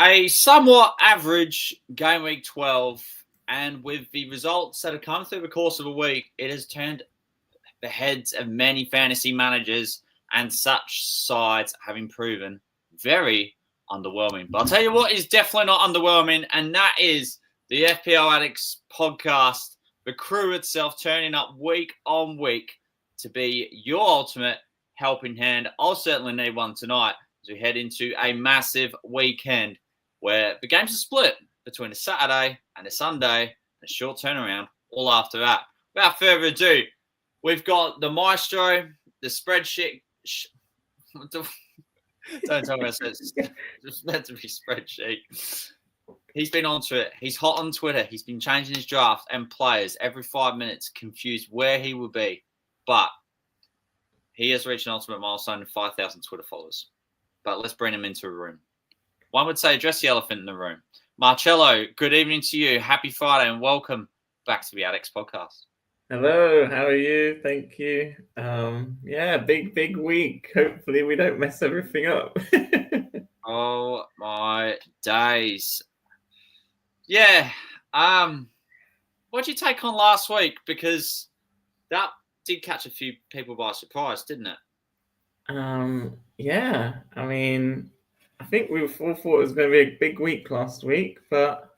A somewhat average game week 12, and with the results that have come through the course of a week, it has turned the heads of many fantasy managers, and such sides having proven very underwhelming. But I'll tell you what is definitely not underwhelming, and that is the FPL Addicts Podcast, the crew itself turning up week on week to be your ultimate helping hand. I'll certainly need one tonight as we head into a massive weekend where the games are split between a Saturday and a Sunday, and a short turnaround all after that. Without further ado, we've got the maestro, the spreadsheet. Don't tell me it's just meant to be spreadsheet. He's been onto it. He's hot on Twitter. He's been changing his draft and players every 5 minutes, confused where he will be. But he has reached an ultimate milestone of 5,000 Twitter followers. But let's bring him into a room. One would say address the elephant in the room. Marcello, good evening to you. Happy Friday and welcome back to the Addicts Podcast. Hello, how are you? Thank you. Big week. Hopefully we don't mess everything up. Oh my days. Yeah. What'd you take on last week? Because that did catch a few people by surprise, didn't it? I mean, I think we all thought it was going to be a big week last week, but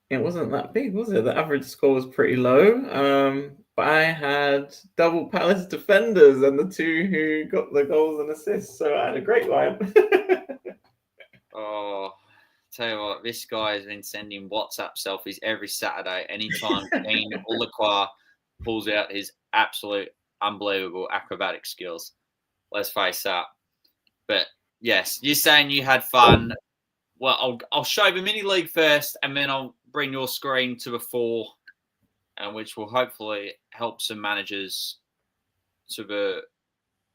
it wasn't that big, was it? The average score was pretty low. But I had double Palace defenders and the two who got the goals and assists, so I had a great one. Oh, tell you what, this guy has been sending WhatsApp selfies every Saturday. Anytime Dean Ulaqua pulls out his absolute unbelievable acrobatic skills. Let's face that. But yes, you're saying you had fun. Well, I'll show the mini league first, and then I'll bring your screen to the fore, and which will hopefully help some managers to the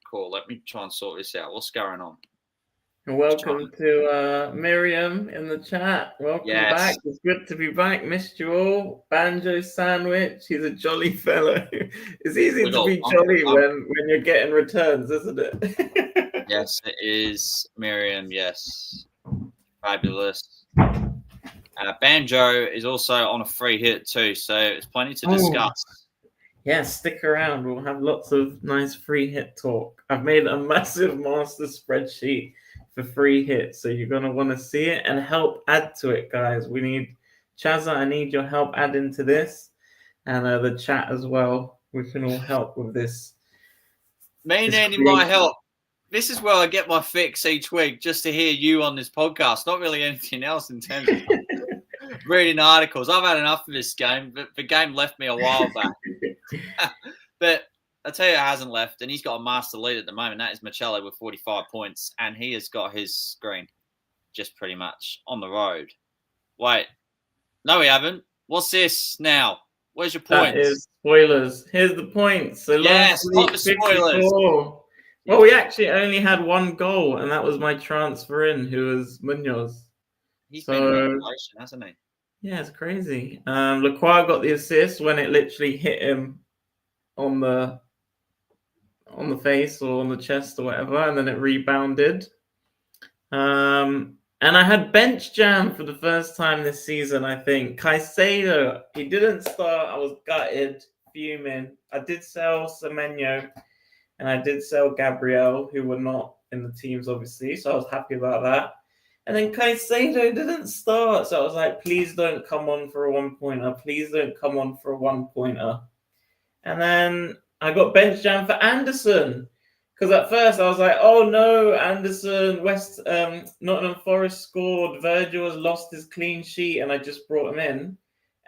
call. Let me try and sort this out. What's going on? Welcome to Miriam in the chat. Welcome back. It's good to be back. Missed you all. Banjo Sandwich. He's a jolly fellow. It's easy to be jolly when you're getting returns, isn't it? Yes, it is, Miriam. Yes. Fabulous. Banjo is also on a free hit too, so it's plenty to discuss. Yeah, stick around. We'll have lots of nice free hit talk. I've made a massive master spreadsheet for free hits, so you're going to want to see it and help add to it, guys. We need Chaza. I need your help adding to this, and the chat as well. We can all help with this. Me needing my help. This is where I get my fix each week, just to hear you on this podcast. Not really anything else in terms of reading articles. I've had enough of this game, but the game left me a while back. But I tell you, it hasn't left, and he's got a master lead at the moment. That is Marcello with 45 points, and he has got his screen just pretty much on the road. Wait, no, we haven't. What's this now? Where's your points? That is spoilers. Here's the points. So yes, not the spoilers. 54. Well, we actually only had one goal, and that was my transfer in, who was Munoz. He's been in revelation, hasn't he? Yeah, it's crazy. Lacroix got the assist when it literally hit him on the face or on the chest or whatever, and then it rebounded. And I had bench jam for the first time this season, I think. Caicedo, he didn't start. I was gutted, fuming. I did sell Semenyo. And I did sell Gabriel, who were not in the teams, obviously. So I was happy about that. And then Caicedo didn't start. So I was like, please don't come on for a one-pointer. Please don't come on for a one-pointer. And then I got bench jam for Anderson. Because at first I was like, oh no, Anderson, Nottingham Forest scored. Virgil has lost his clean sheet. And I just brought him in.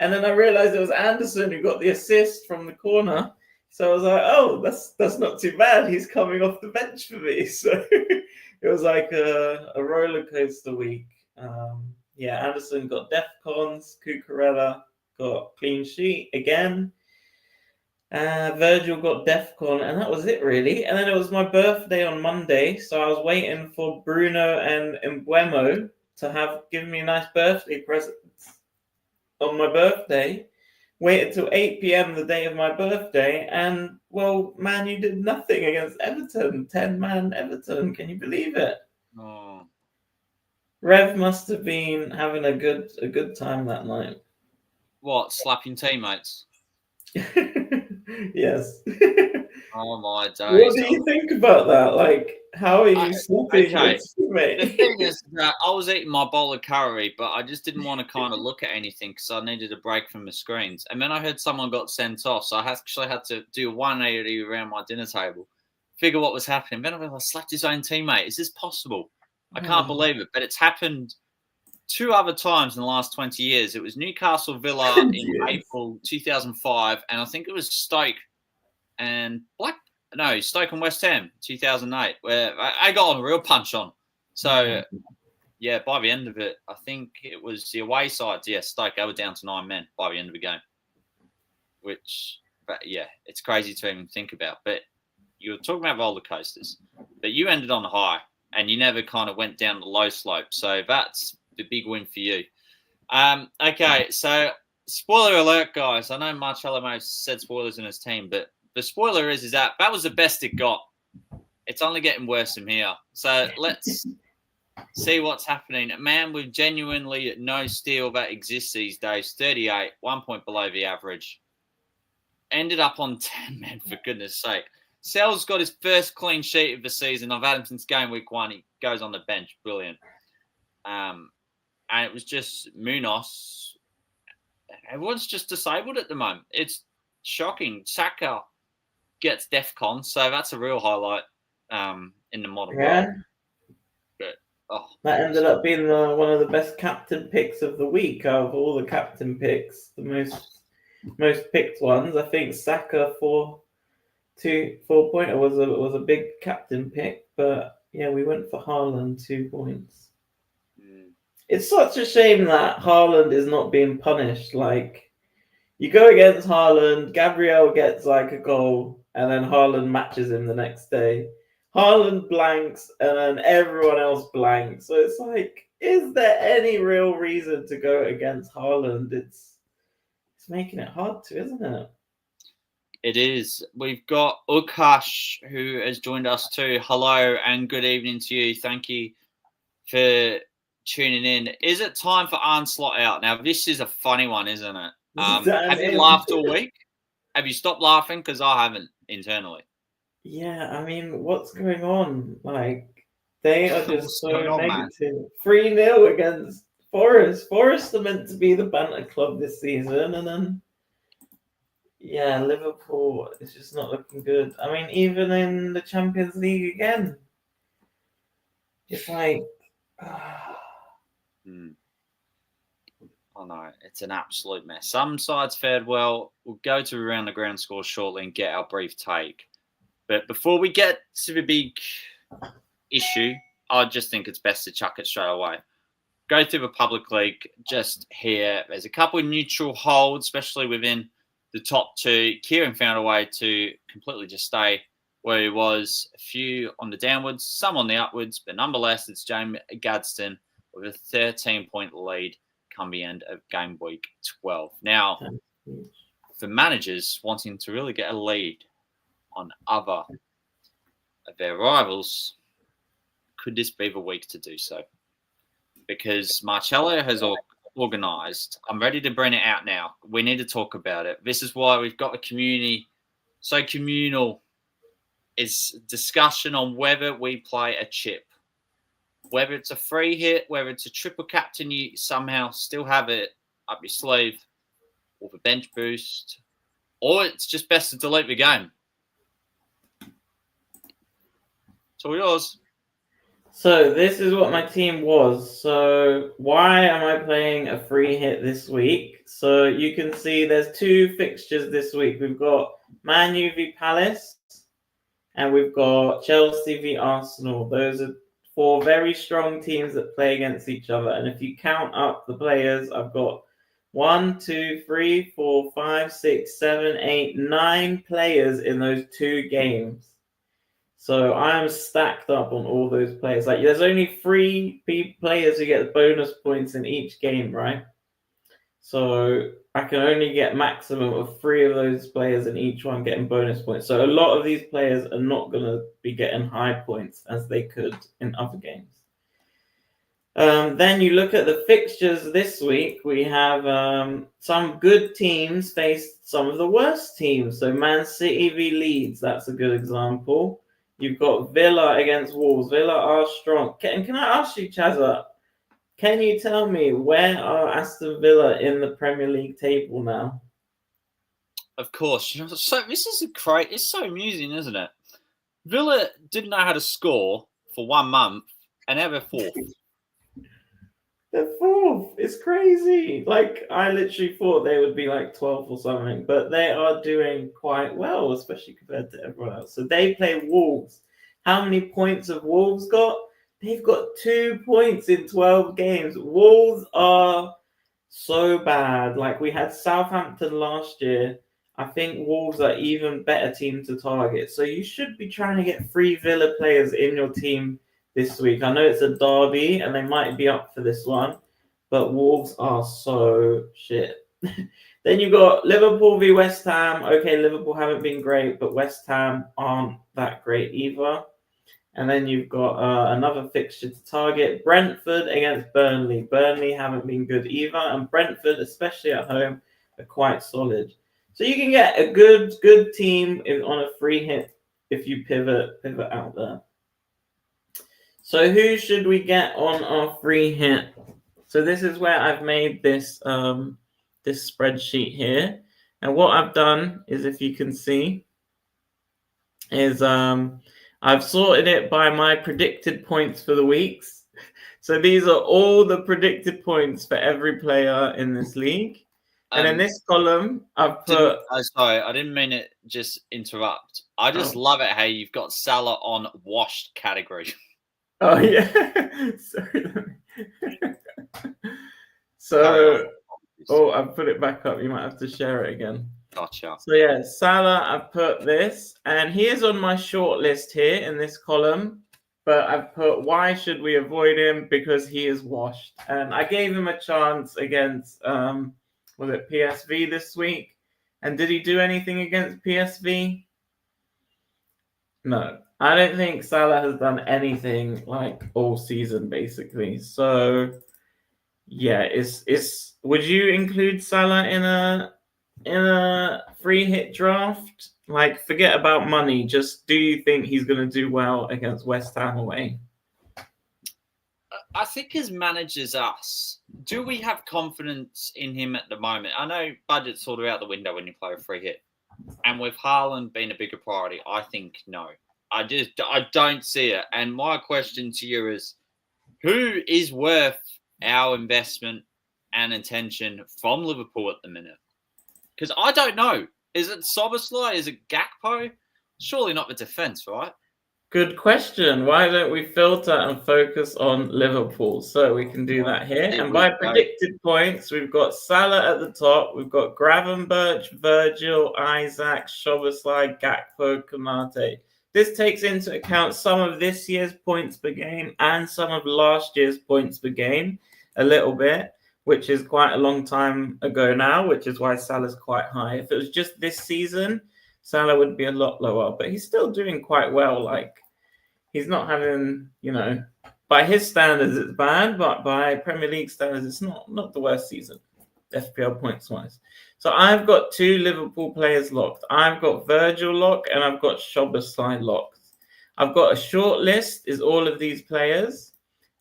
And then I realized it was Anderson who got the assist from the corner. So I was like, oh, that's not too bad. He's coming off the bench for me. So it was like a roller coaster week. Anderson got Defcons. Cucurella got clean sheet again. Virgil got Defcon, and that was it really. And then it was my birthday on Monday. So I was waiting for Bruno and Mbuemo to give me a nice birthday present on my birthday. Waited till 8 p.m. the day of my birthday, and, well, Man U did nothing against Everton. 10-man Everton. Can you believe it? Oh. Rev must have been having a good time that night. What, slapping teammates? Yes. Oh my days. What do you think about that? Like, how are you slapping your teammate? The thing is that I was eating my bowl of curry, but I just didn't want to kind of look at anything because I needed a break from the screens. And then I heard someone got sent off, so I actually had to do 180 around my dinner table, figure what was happening. Then I realized I slapped his own teammate. Is this possible? I can't believe it, but it's happened 2 other times in the last 20 years. It was Newcastle Villa in April 2005, and I think it was Stoke and Stoke and West Ham 2008, where I got on a real punch on. So, yeah, by the end of it, I think it was the away side. Yeah, Stoke, they were down to 9 men by the end of the game. But yeah, it's crazy to even think about. But you were talking about roller coasters, but you ended on a high, and you never kind of went down the low slope. So that's the big win for you. Okay, so spoiler alert, guys. I know Marcello may have said spoilers in his team, but the spoiler is that was the best it got. It's only getting worse from here. So let's see what's happening. A man with genuinely no steal that exists these days, 38, 1 point below the average. Ended up on 10 men, for goodness sake. Sells got his first clean sheet of the season. I've had him since game week 1. He goes on the bench. Brilliant. And it was just Munoz. Everyone's just disabled at the moment. It's shocking. Saka gets DEFCON, so that's a real highlight in the modern world. But, that ended up being one of the best captain picks of the week out of all the captain picks. The most picked ones. I think Saka 4-pointer was a big captain pick, but yeah, we went for Haaland 2 points. It's such a shame that Haaland is not being punished. Like, you go against Haaland, Gabriel gets like a goal, and then Haaland matches him the next day. Haaland blanks, and then everyone else blanks. So it's like, is there any real reason to go against Haaland? It's making it hard to, isn't it? It is. We've got Ukash, who has joined us too. Hello and good evening to you. Thank you for tuning in. Is it time for Onslaught out? Now, this is a funny one, isn't it? Have you laughed all week? Have you stopped laughing? Because I haven't internally. Yeah, I mean, what's going on? Like, they are just so negative. 3-0 against Forest. Forest are meant to be the banter club this season, and then, yeah, Liverpool is just not looking good. I mean, even in the Champions League again, it's like... Oh no, it's an absolute mess. Some sides fared well. We'll go to around the ground score shortly and get our brief take. But before we get to the big issue, I just think it's best to chuck it straight away. Go through the public league just here. There's a couple of neutral holds, especially within the top 2. Kieran found a way to completely just stay where he was. A few on the downwards, some on the upwards, but nonetheless, it's James Gadsden with a 13-point lead come the end of game week 12. Now, for managers wanting to really get a lead on other of their rivals, could this be the week to do so? Because Marcello has organised. I'm ready to bring it out now. We need to talk about it. This is why we've got a community so communal. Is discussion on whether we play a chip. Whether it's a free hit, whether it's a triple captain, you somehow still have it up your sleeve, or the bench boost, or it's just best to delete the game. It's all yours. So this is what my team was. So why am I playing a free hit this week? So you can see there's 2 fixtures this week. We've got Man U v Palace, and we've got Chelsea v Arsenal. Those are 4 very strong teams that play against each other. And if you count up the players, I've got 1, 2, 3, 4, 5, 6, 7, 8, 9 players in those 2 games. So I am stacked up on all those players. Like, there's only 3 players who get bonus points in each game, right? So I can only get maximum of 3 of those players in each one getting bonus points. So a lot of these players are not going to be getting high points as they could in other games. Then you look at the fixtures this week. We have some good teams faced some of the worst teams. So Man City v Leeds, that's a good example. You've got Villa against Wolves. Villa are strong. Can I ask you, Chaza, can you tell me where are Aston Villa in the Premier League table now? Of course. So this is it's so amusing, isn't it? Villa didn't know how to score for 1 month and now they're fourth. They're fourth. It's crazy. Like, I literally thought they would be like 12th or something, but they are doing quite well, especially compared to everyone else. So they play Wolves. How many points have Wolves got? They've got 2 points in 12 games. Wolves are so bad. Like, we had Southampton last year. I think Wolves are even better team to target. So you should be trying to get 3 Villa players in your team this week. I know it's a derby and they might be up for this one, but Wolves are so shit. Then you got Liverpool v West Ham. Okay, Liverpool haven't been great, but West Ham aren't that great either. And then you've got another fixture to target, Brentford against Burnley. Burnley haven't been good either, and Brentford, especially at home, are quite solid. So you can get a good team on a free hit if you pivot out there. So who should we get on our free hit? So this is where I've made this this spreadsheet here. And what I've done is, if you can see, is I've sorted it by my predicted points for the weeks. So these are all the predicted points for every player in this league. And in this column, I've put... Sorry, I didn't mean it just interrupt. I just love it how you've got Salah on washed category. Oh, yeah. Sorry. So, I've put it back up. You might have to share it again. Gotcha. So, yeah, Salah, I've put this. And he is on my short list here in this column. But I've put, why should we avoid him? Because he is washed. And I gave him a chance against... was it PSV this week? And did he do anything against PSV? No. I don't think Salah has done anything like all season, basically. So, yeah, it's. Would you include Salah in a free hit draft? Like, forget about money. Just, do you think he's going to do well against West Ham away? I think as managers us, do we have confidence in him at the moment? I know budget's sort of out the window when you play a free hit. And with Haaland being a bigger priority, I think no. I don't see it. And my question to you is, who is worth our investment and attention from Liverpool at the minute? Because I don't know. Is it Szoboszlai? Is it Gakpo? Surely not the defence, right? Good question. Why don't we filter and focus on Liverpool? So we can do that here. And by predicted points, we've got Salah at the top. We've got Gravenberch, Virgil, Isaac, Szoboszlai, Gakpo, Konate. This takes into account some of this year's points per game and some of last year's points per game a little bit, which is quite a long time ago now, which is why Salah's quite high. If it was just this season, Salah would be a lot lower, but he's still doing quite well. Like, he's not having, by his standards, it's bad, but by Premier League standards, it's not the worst season, FPL points-wise. So I've got 2 Liverpool players locked. I've got Virgil locked, and I've got Szoboszlai locked. I've got a short list, is all of these players.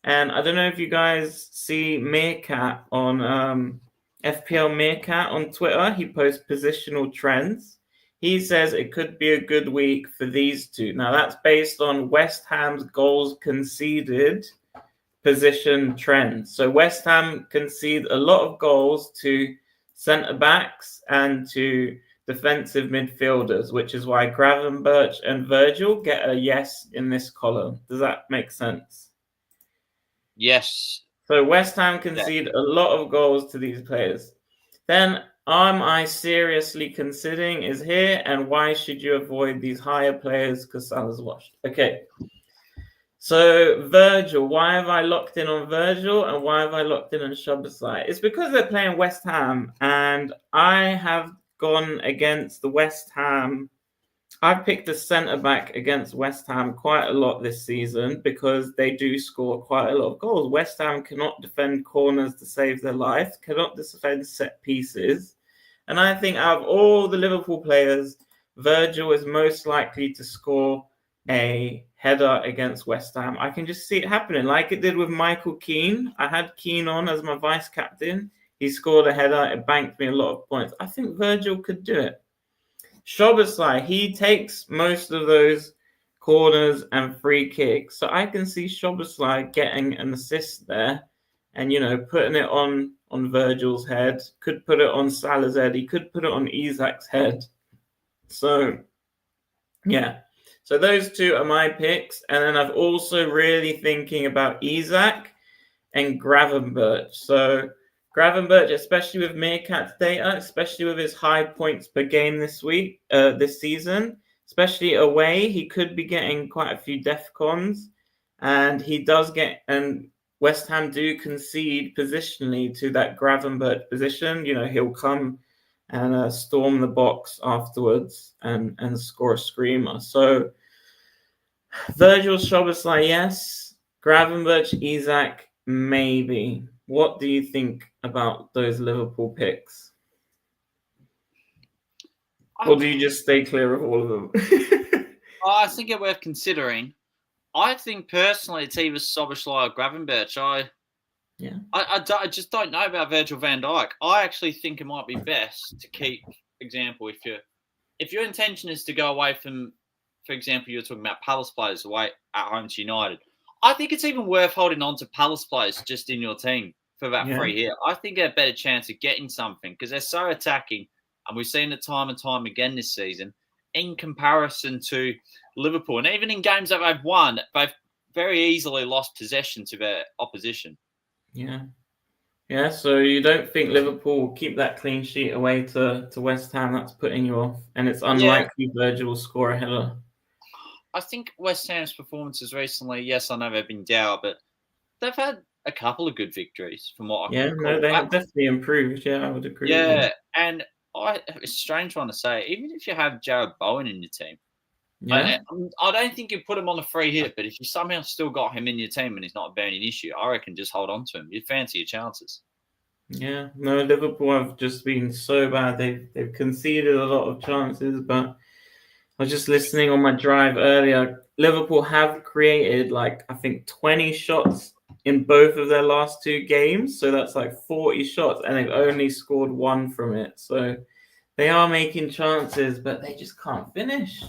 And I don't know if you guys see Meerkat on FPL Meerkat on Twitter. He posts positional trends. He says it could be a good week for these 2. Now, that's based on West Ham's goals conceded position trends. So West Ham concede a lot of goals to centre-backs and to defensive midfielders, which is why Gravenberch and Virgil get a yes in this column. Does that make sense? Yes. So West Ham concede a lot of goals to these players. Then, am I seriously considering is here, and why should you avoid these higher players? Because Salah's washed. Okay. So Virgil, why have I locked in on Virgil, and why have I locked in on Szoboszlai? It's because they're playing West Ham, and I have gone against the West Ham I've picked a centre-back against West Ham quite a lot this season because they do score quite a lot of goals. West Ham cannot defend corners to save their lives, cannot defend set pieces. And I think out of all the Liverpool players, Virgil is most likely to score a header against West Ham. I can just see it happening, like it did with Michael Keane. I had Keane on as my vice-captain. He scored a header. It banked me a lot of points. I think Virgil could do it. Szoboszlai, he takes most of those corners and free kicks. So I can see Szoboszlai getting an assist there and, putting it on Virgil's head. Could put it on Salah's head. He could put it on Isak's head. So, yeah. So those two are my picks. And then I've also really thinking about Isak and Gravenberch. So Gravenberch, especially with Meerkat's data, especially with his high points per game this season, especially away, he could be getting quite a few DEFCONs. And he does get, and West Ham do concede positionally to that Gravenberch position. He'll come and storm the box afterwards and score a screamer. So Virgil, Szoboszlai, yes. Gravenberch, Isak, maybe. What do you think about those Liverpool picks? Or do you just stay clear of all of them? I think it's worth considering. I think personally it's either Szoboszlai or Gravenberch. I just don't know about Virgil van Dijk. I actually think it might be best to keep, for example, if your intention is to go away from, for example, you're talking about Palace players away at home to United. I think it's even worth holding on to Palace players just in your team for that free hit. I think they have a better chance of getting something because they're so attacking, and we've seen it time and time again this season in comparison to Liverpool. And even in games that they've won, they've very easily lost possession to their opposition. Yeah. Yeah, so you don't think Liverpool will keep that clean sheet away to West Ham? That's putting you off. And it's unlikely Virgil will score a header. I think West Ham's performances recently, yes, I know they've been down, but they've had a couple of good victories from what I can recall. They have definitely improved. Yeah, I would agree. Yeah, and it's a strange one to say. Even if you have Jared Bowen in your team, I don't think you put him on a free hit, but if you somehow still got him in your team and he's not a burning issue, I reckon just hold on to him. You'd fancy your chances. Yeah, no, Liverpool have just been so bad. They've conceded a lot of chances, but I was just listening on my drive earlier. Liverpool have created I think 20 shots in both of their last two games. So that's 40 shots and they've only scored one from it. So they are making chances, but they just can't finish.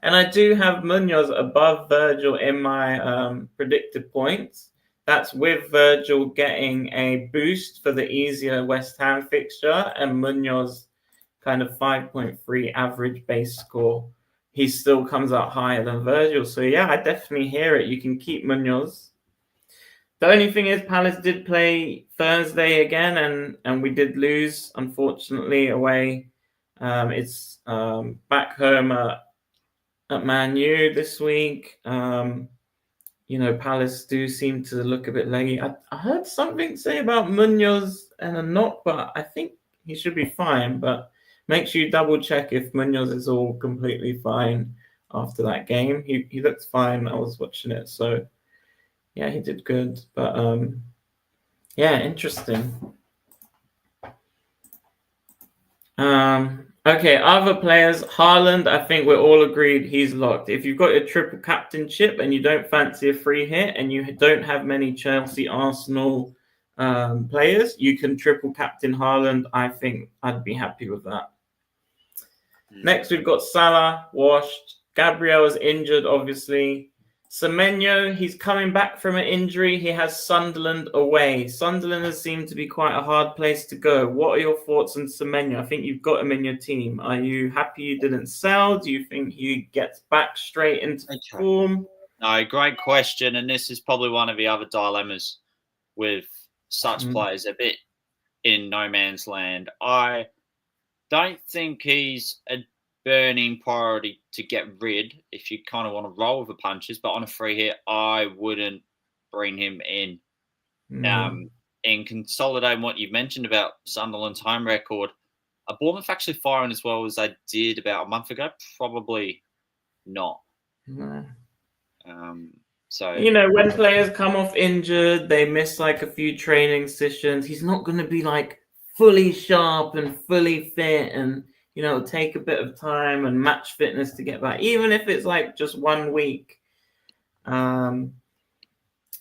And I do have Munoz above Virgil in my predicted points. That's with Virgil getting a boost for the easier West Ham fixture and Munoz kind of 5.3 average base score. He still comes out higher than Virgil. So, yeah, I definitely hear it. You can keep Munoz. The only thing is Palace did play Thursday again and we did lose, unfortunately, away. It's back home at Man U this week. Palace do seem to look a bit leggy. I heard something say about Munoz and a knock, but I think he should be fine. But make sure you double check if Munoz is all completely fine after that game. He looks fine. I was watching it. So, yeah, he did good. But, interesting. Okay, other players. Haaland, I think we're all agreed he's locked. If you've got a triple captainship and you don't fancy a free hit and you don't have many Chelsea, Arsenal players, you can triple captain Haaland. I think I'd be happy with that. Next, we've got Salah, washed. Gabriel is injured, obviously. Semenyo, he's coming back from an injury. He has Sunderland away. Sunderland has seemed to be quite a hard place to go. What are your thoughts on Semenyo? I think you've got him in your team. Are you happy you didn't sell? Do you think he gets back straight into form? No, great question. And this is probably one of the other dilemmas with such players, a bit in no man's land. I don't think he's a burning priority to get rid if you kind of want to roll with the punches, but on a free hit, I wouldn't bring him in. In consolidating what you've mentioned about Sunderland's home record, Are Bournemouth actually firing as well as they did about a month ago? Probably not. No. So when players come off injured, they miss like a few training sessions. He's not going to be like fully sharp and fully fit, and take a bit of time and match fitness to get back, even if it's like just 1 week.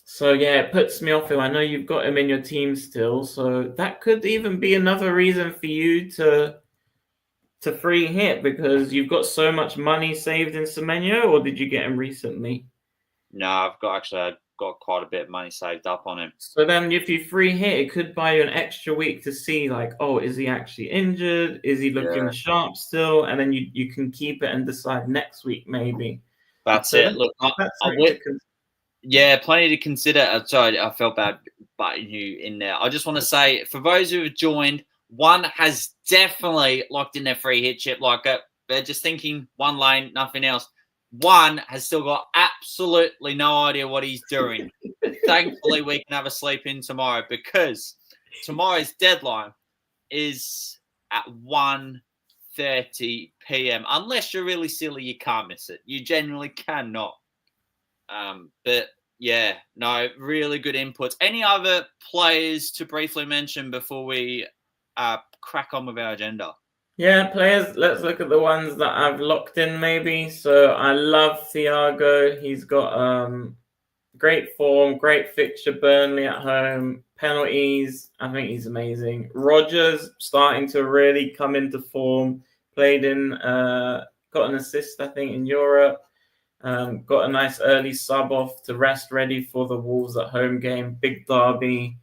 So yeah, it puts me off him. I know you've got him in your team still, so that could even be another reason for you to free hit, because you've got so much money saved in Semenyo. Or did you get him recently? No, I've got quite a bit of money saved up on him. So then if you free hit, it could buy you an extra week to see like, oh, is he actually injured? Is he looking sharp still? And then you can keep it and decide next week maybe. That's it. Look, plenty to consider. Sorry, I felt bad butting you in there. I just want to say, for those who have joined, one has definitely locked in their free hit chip. Like they're just thinking one lane, nothing else. One has still got absolutely no idea what he's doing. And thankfully, we can have a sleep in tomorrow, because tomorrow's deadline is at 1:30 p.m. Unless you're really silly, you can't miss it. You genuinely cannot. But yeah, no, really good inputs. Any other players to briefly mention before we crack on with our agenda? Yeah, players, let's look at the ones that I've locked in maybe. So I love Thiago. He's got great form, great fixture, Burnley at home, penalties. I think he's amazing. Rodgers starting to really come into form. Played in, got an assist, I think, in Europe. Got a nice early sub off to rest ready for the Wolves at home game. Big derby.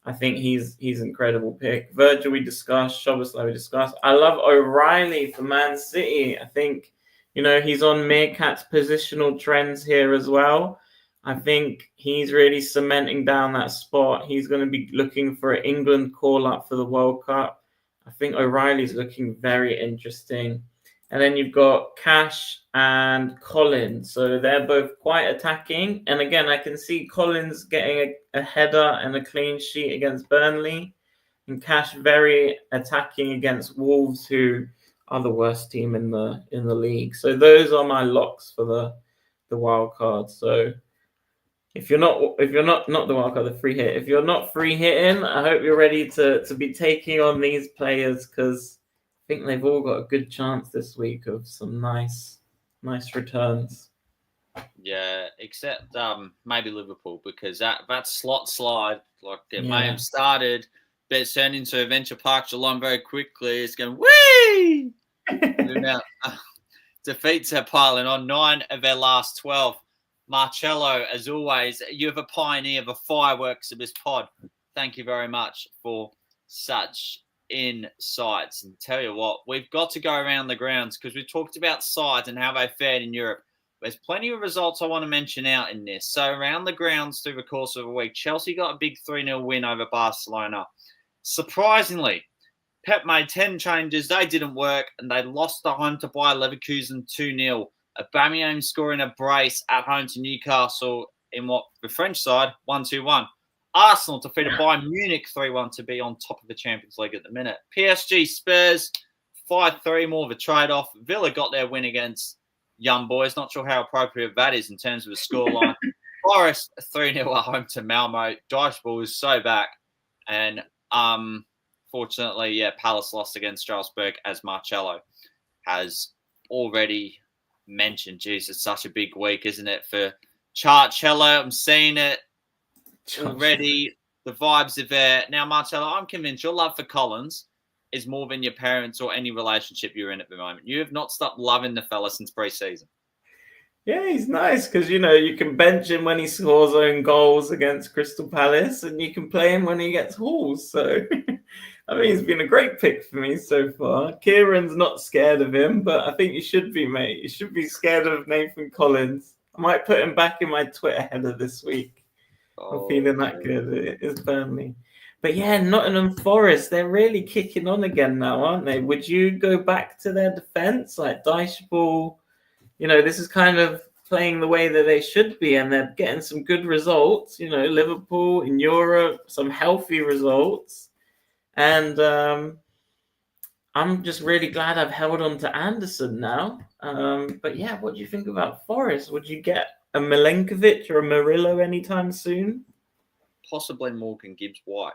I think he's incredible pick. Virgil we discussed. Szoboszlai we discussed. I love O'Reilly for Man City. I think, he's on Meerkat's positional trends here as well. I think he's really cementing down that spot. He's going to be looking for an England call-up for the World Cup. I think O'Reilly's looking very interesting. And then you've got Cash and Collins. So they're both quite attacking. And again, I can see Collins getting a header and a clean sheet against Burnley. And Cash very attacking against Wolves, who are the worst team in the league. So those are my locks for the wild card. So if you're not the wild card, the free hit. If you're not free hitting, I hope you're ready to be taking on these players, because I think they've all got a good chance this week of some nice returns. Yeah, except maybe Liverpool, because that slot slide, like it may have started, but it's turned into Adventure Park Geelong very quickly. It's going, whee! Now, defeats are piling on. 9 of their last 12. Marcello, as always, you're the pioneer, the fireworks of this pod. Thank you very much for such insights. And tell you what, we've got to go around the grounds, because we talked about sides and how they fared in Europe. There's plenty of results I want to mention out in this. So around the grounds through the course of a week, Chelsea got a big 3-0 win over Barcelona. Surprisingly, Pep made 10 changes. They didn't work, and they lost at home to Bayer Leverkusen 2-0. Aubameyang scoring a brace at home to Newcastle in what the French side 1-2-1. Arsenal defeated Bayern Munich 3-1 to be on top of the Champions League at the minute. PSG Spurs 5-3, more of a trade-off. Villa got their win against Young Boys. Not sure how appropriate that is in terms of the scoreline. Forest 3-0 at home to Malmo. Dijkbal is so back. And fortunately, Palace lost against Strasbourg, as Marcello has already mentioned. Jeez, it's such a big week, isn't it, for Charcello? I'm seeing it already. The vibes are there. Now, Marcello, I'm convinced your love for Collins is more than your parents or any relationship you're in at the moment. You have not stopped loving the fella since pre-season. Yeah, he's nice because, you can bench him when he scores own goals against Crystal Palace, and you can play him when he gets hauls. So, I mean, he's been a great pick for me so far. Kieran's not scared of him, but I think you should be, mate. You should be scared of Nathan Collins. I might put him back in my Twitter header this week. I'm feeling that good. It is Burnley. But yeah, Nottingham Forest, they're really kicking on again now, aren't they? Would you go back to their defence? Like Dijkbal, this is kind of playing the way that they should be, and they're getting some good results. Liverpool in Europe, some healthy results. And I'm just really glad I've held on to Anderson now. But yeah, what do you think about Forest? Would you get a Milenkovic or a Murillo anytime soon? Possibly Morgan Gibbs White.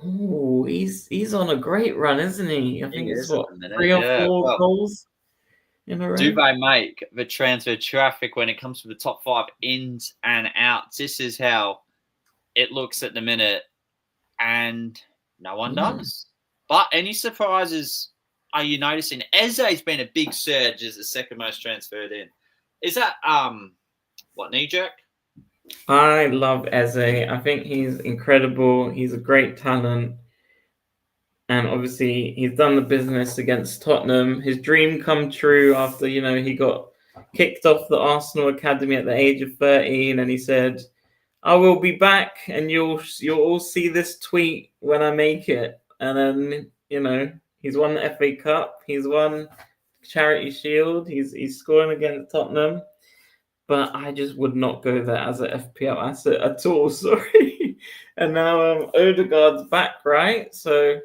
Oh, he's on a great run, isn't he? I think it's Is at what the minute, 3 or 4 Well, goals in a row. do they make the transfer traffic when it comes to the top 5 ins and outs? This is how it looks at the minute, and no one does. But any surprises are you noticing? Eze's been a big surge as the second most transferred in. Is that what, knee jerk? I love Eze. I think he's incredible. He's a great talent. And obviously, he's done the business against Tottenham. His dream come true after, he got kicked off the Arsenal academy at the age of 13. And he said, I will be back and you'll all see this tweet when I make it. And then, he's won the FA Cup. He's won Charity Shield. He's scoring against Tottenham. But I just would not go there as an FPL asset at all. Sorry. And now Odegaard's back, right? So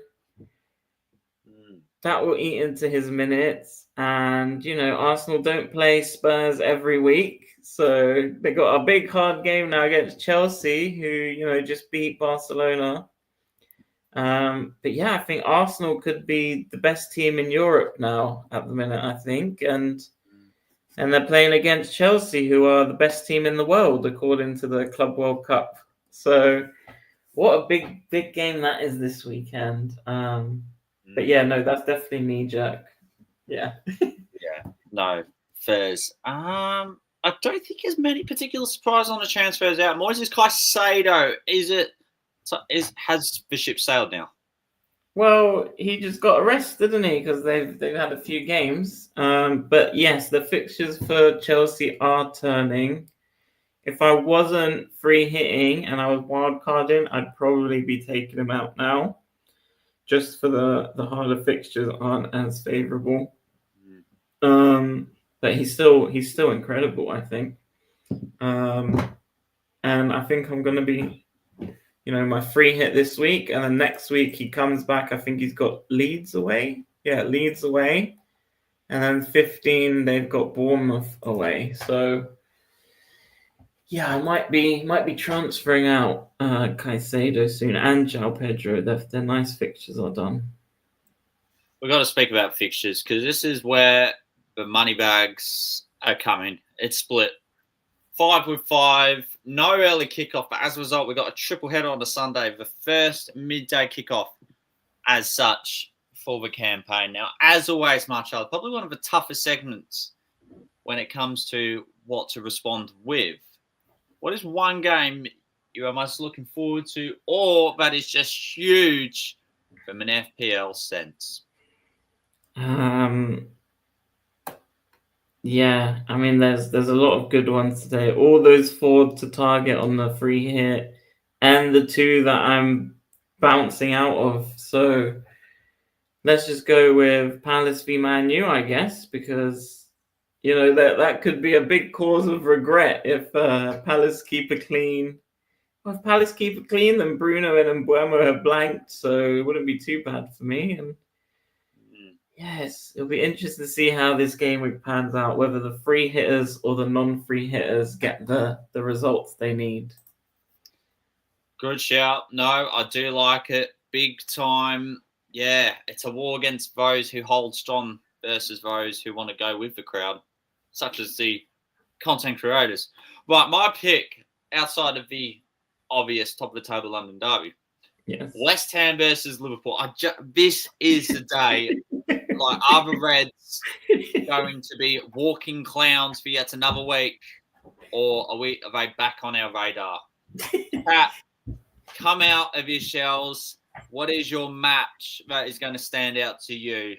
that will eat into his minutes. And, Arsenal don't play Spurs every week. So they got a big, hard game now against Chelsea, who, just beat Barcelona. But yeah, I think Arsenal could be the best team in Europe now at the minute, I think. And they're playing against Chelsea, who are the best team in the world, according to the Club World Cup. So what a big, big game that is this weekend. But yeah, no, that's definitely knee-jerk. Yeah. Yeah, no, fairs. I don't think there's many particular surprises on the transfers out. Moises Caicedo, has the ship sailed now? Well, he just got arrested, didn't he? Because they've had a few games. But yes, the fixtures for Chelsea are turning. If I wasn't free hitting and I was wildcarding, I'd probably be taking him out now. Just for the harder fixtures aren't as favourable. But he's still incredible, I think. And I think I'm going to be, my free hit this week. And then next week he comes back. I think he's got Leeds away. Yeah, Leeds away. And then 15, they've got Bournemouth away. So, yeah, I might be transferring out Caicedo soon and João Pedro. Their nice fixtures are done. We've got to speak about fixtures because this is where the money bags are coming. It's split 5 with 5, no early kickoff, but as a result, we got a triple header on the Sunday, the first midday kickoff as such for the campaign. Now, as always, Marcello, probably one of the toughest segments when it comes to what to respond with. What is one game you are most looking forward to, or that is just huge from an FPL sense? Yeah, I mean, there's a lot of good ones today. All those 4 to target on the free hit, and the 2 that I'm bouncing out of. So let's just go with Palace v Man U, I guess, because that could be a big cause of regret if Palace keep it clean. Well, if Palace keep it clean, then Bruno and Mbeumo have blanked, so it wouldn't be too bad for me. And yes, it'll be interesting to see how this game week pans out, whether the free hitters or the non-free hitters get the results they need. Good shout. No, I do like it. Big time. Yeah, it's a war against those who hold strong versus those who want to go with the crowd, such as the content creators. Right, my pick outside of the obvious top of the table London derby. Yes. West Ham versus Liverpool. This is the day. Like, are the Reds going to be walking clowns for yet another week, or are they back on our radar? Pat, come out of your shells. What is your match that is going to stand out to you?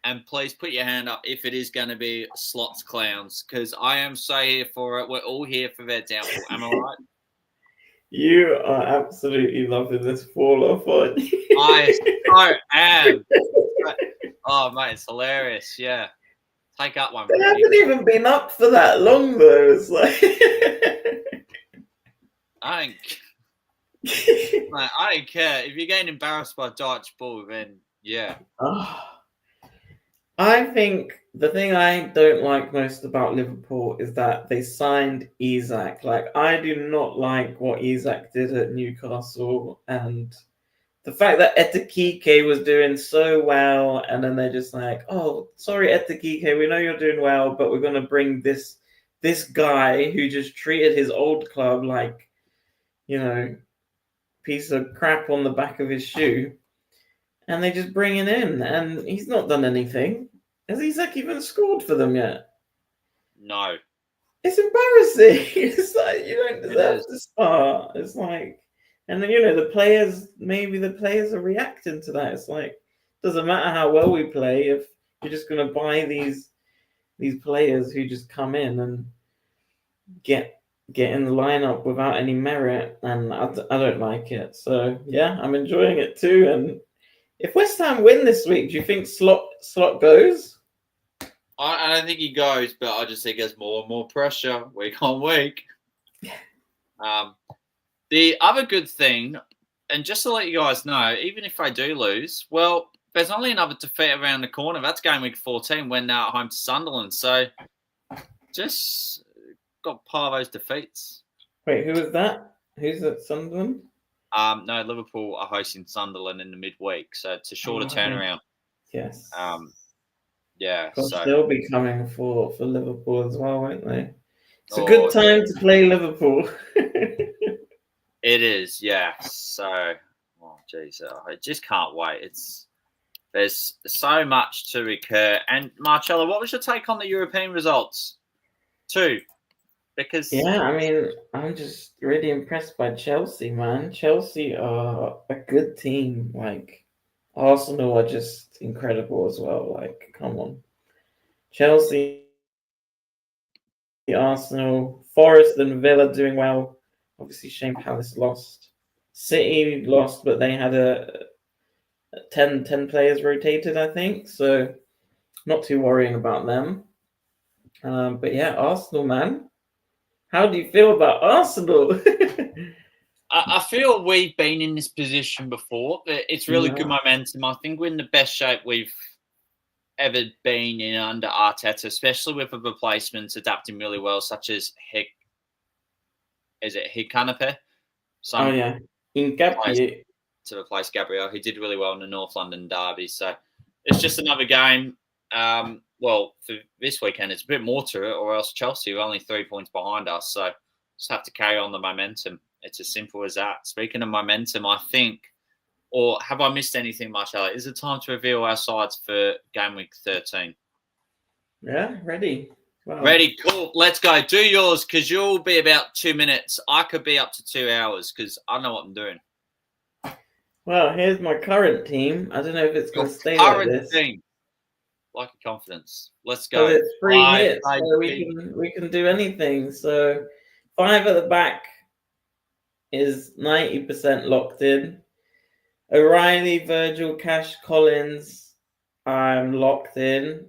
And please put your hand up if it is going to be Slots Clowns, because I am so here for it. We're all here for their downfall. Am I right? You are absolutely loving this fall off, aren't you? I so am. Oh, mate, it's hilarious. Yeah. Take up one. They haven't even been up for that long, though. It's like... I don't care. If you're getting embarrassed by Dutch Bull, then yeah. I think the thing I don't like most about Liverpool is that they signed Isak. Like, I do not like what Isak did at Newcastle, and the fact that Etikike was doing so well, and then they're just like, "Oh, sorry, Etikike, we know you're doing well, but we're gonna bring this guy who just treated his old club like, piece of crap on the back of his shoe." And they just bring it in, and he's not done anything. Has Isak even scored for them yet? No. It's embarrassing. It's like, you don't It deserve is. to start. It's like, and then, maybe the players are reacting to that. It's like, doesn't matter how well we play if you're just going to buy these players who just come in and get in the lineup without any merit, and I don't like it. So yeah, I'm enjoying it too. And if West Ham win this week, do you think Slot goes? I don't think he goes, but I just think there's more and more pressure week on week. The other good thing, and just to let you guys know, even if I do lose, well, there's only another defeat around the corner. That's game week 14 when they're at home to Sunderland. So just got part of those defeats. Wait, who was that? Who's at Sunderland? No, Liverpool are hosting Sunderland in the midweek, so it's a shorter turnaround. Yes. Yeah. Gosh, so they'll be coming for Liverpool as well, won't they? It's a good time to play Liverpool. It is, yeah. So, geez, I just can't wait. There's so much to recur. And Marcello, what was your take on the European results? Too, because I mean, I'm just really impressed by Chelsea, man. Chelsea are a good team. Like, Arsenal are just incredible as well. Like, come on, Chelsea, Arsenal, Forest, and Villa doing well. Obviously, Shane Palace lost. City lost, but they had a 10 players rotated, I think. So, not too worrying about them. But yeah, Arsenal, man. How do you feel about Arsenal? I feel we've been in this position before. It's really good momentum. I think we're in the best shape we've ever been in under Arteta, especially with the replacements adapting really well, such as Hikanepe? Incapié. To replace Gabriel, who did really well in the North London derby. So it's just another game. Well, for this weekend, it's a bit more to it, or else Chelsea are only 3 points behind us. So just have to carry on the momentum. It's as simple as that. Speaking of momentum, I think, or have I missed anything, Marcello? Is it time to reveal our sides for game week 13? Yeah, ready. Wow. Ready, cool. Let's go. Do yours, because you'll be about 2 minutes. I could be up to 2 hours, because I know what I'm doing. Well, here's my current team. I don't know if it's going to stay like this. Team. Like a confidence. Let's go. But it's free hits, so we can do anything. So 5 at the back is 90% locked in. O'Reilly, Virgil, Cash, Collins, I'm locked in.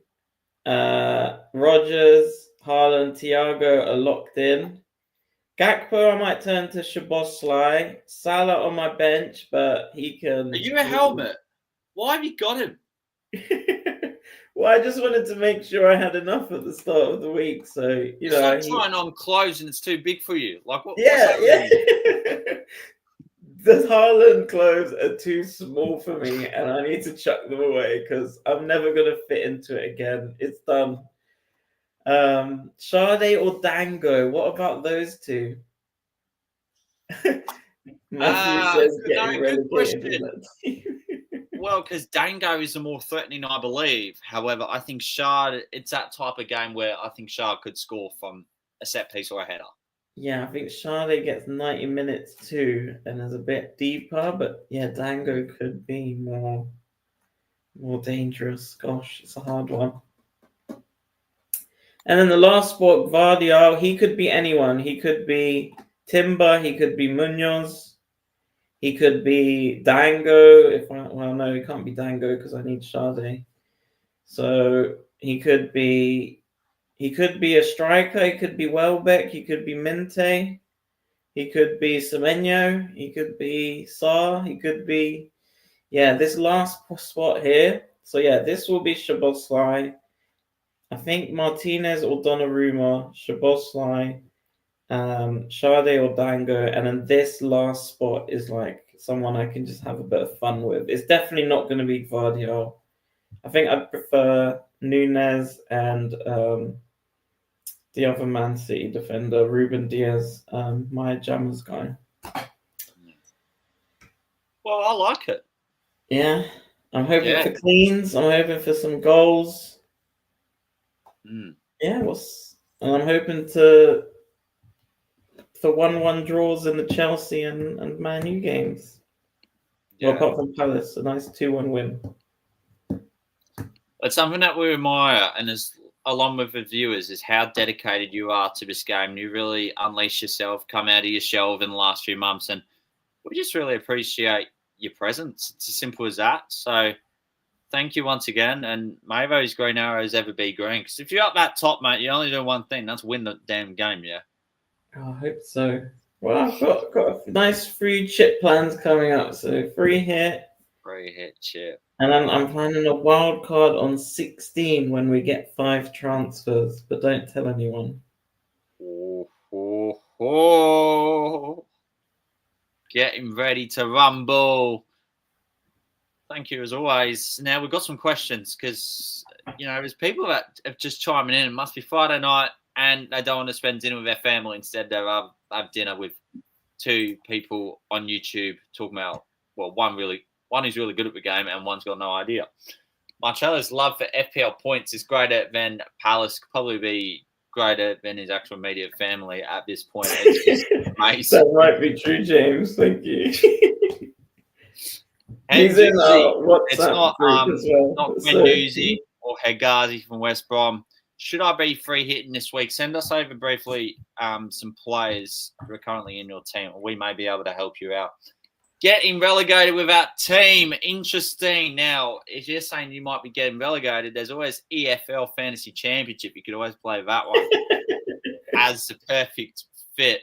Rogers, Haaland, Thiago are locked in. Gakpo, I might turn to Szoboszlai. Salah on my bench, but he can... Are you a helmet? Why have you got him? Well, I just wanted to make sure I had enough at the start of the week. So, it's like trying on clothes and it's too big for you. Like, what? Yeah. The Haaland clothes are too small for me, and I need to chuck them away because I'm never going to fit into it again. It's done. Sade or Dango? What about those two? Matthew says getting relegated. Well, because Dango is the more threatening, I believe. However, I think Shard, it's that type of game where I think Shard could score from a set piece or a header. Yeah, I think Shard gets 90 minutes too and is a bit deeper, but yeah, Dango could be more dangerous. Gosh, it's a hard one. And then the last spot, Vardial, he could be anyone. He could be Timber, he could be Munoz. He could be Dango. No, he can't be Dango because I need Sade. So he could be a striker. He could be Welbeck. He could be Minte. He could be Semenyo. He could be Sarr. He could be this last spot here. So yeah, this will be Szoboszlai. I think Martinez or Donnarumma, Szoboszlai, Sade or Dango, and then this last spot is like someone I can just have a bit of fun with. It's definitely not going to be Gvardiol. I think I'd prefer Nunez and the other Man City defender, Ruben Diaz, my Jammers guy. Well, I like it. Yeah, I'm hoping for cleans. I'm hoping for some goals. Yeah, and I'm hoping for 1-1 draws in the Chelsea and Man U games. Yeah. Well, apart from Palace, a nice 2-1 win. It's something that we admire, and as along with the viewers, is how dedicated you are to this game. You really unleash yourself, come out of your shell in the last few months, and we just really appreciate your presence. It's as simple as that. So thank you once again, and may those green arrows ever be green. Because if you're up that top, mate, you only do one thing, that's win the damn game, yeah? Oh, I hope so. Well, I've got a nice free chip plans coming up, so free hit. Free hit chip. And I'm planning a wild card on 16 when we get 5 transfers, but don't tell anyone. Getting ready to rumble. Thank you as always. Now we've got some questions because, there's people that are just chiming in. It must be Friday night and they don't want to spend dinner with their family. Instead, they have dinner with 2 people on YouTube talking about, well, one who's really good at the game and one's got no idea. Marcello's love for FPL points is greater than Palace, could probably be greater than his actual immediate family at this point. It's just amazing. That might be true, James. Thank you. He's in WhatsApp it's not group as well. not Menduzi or Hegazi from West Brom. Should I be free hitting this week? Send us over briefly some players who are currently in your team. We may be able to help you out. Getting relegated without team. Interesting. Now, if you're saying you might be getting relegated, there's always EFL Fantasy Championship. You could always play that one as the perfect fit.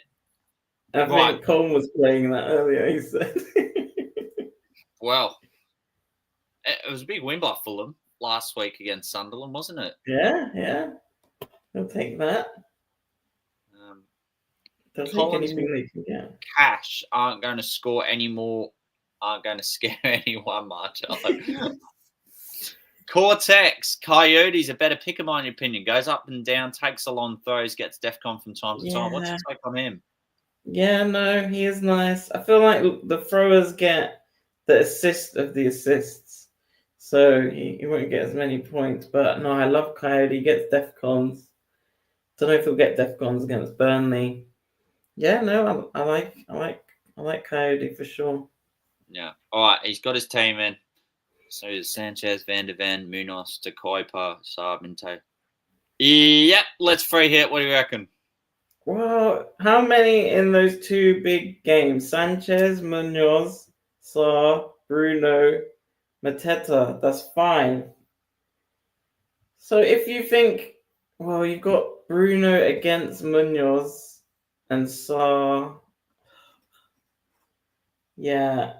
I think Colm was playing that earlier, he said. Well, it was a big win by Fulham last week against Sunderland, wasn't it? Yeah. I'll take that. Cash aren't going to score anymore, aren't going to scare anyone, Marcello. Cortex, Coyotes, a better pick, in my opinion. Goes up and down, takes a long throws, gets DEFCON from time to time. What's your take on him? Yeah, no, he is nice. I feel like the throwers get the assist of the assists. So he won't get as many points. But no, I love Coyote. He gets DEFCONs. Don't know if he'll get DEFCONs against Burnley. Yeah, no, I like Coyote for sure. Yeah. All right, he's got his team in. So it's Sanchez, Van de Ven, Munoz, De Kuiper, Sarminte. Yep, let's free hit. What do you reckon? Well, how many in those 2 big games? Sanchez, Munoz, Sarr, Bruno, Mateta. That's 5. So if you think, well, you've got Bruno against Munoz and Sarr. Yeah.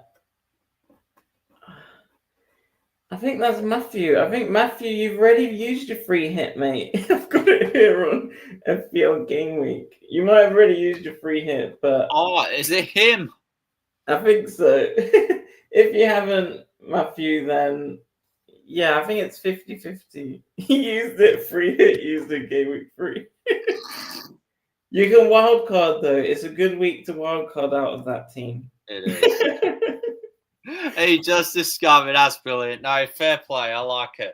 I think that's Matthew. I think, Matthew, you've already used your free hit, mate. I've got it here on FPL Gameweek. You might have already used your free hit, but... Oh, is it him? I think so. If you haven't, Matthew, then... Yeah, I think it's 50-50. He used it free hit, used it Gameweek free. You can wildcard, though. It's a good week to wildcard out of that team. It is. He just discovered. That's brilliant. No, fair play. I like it.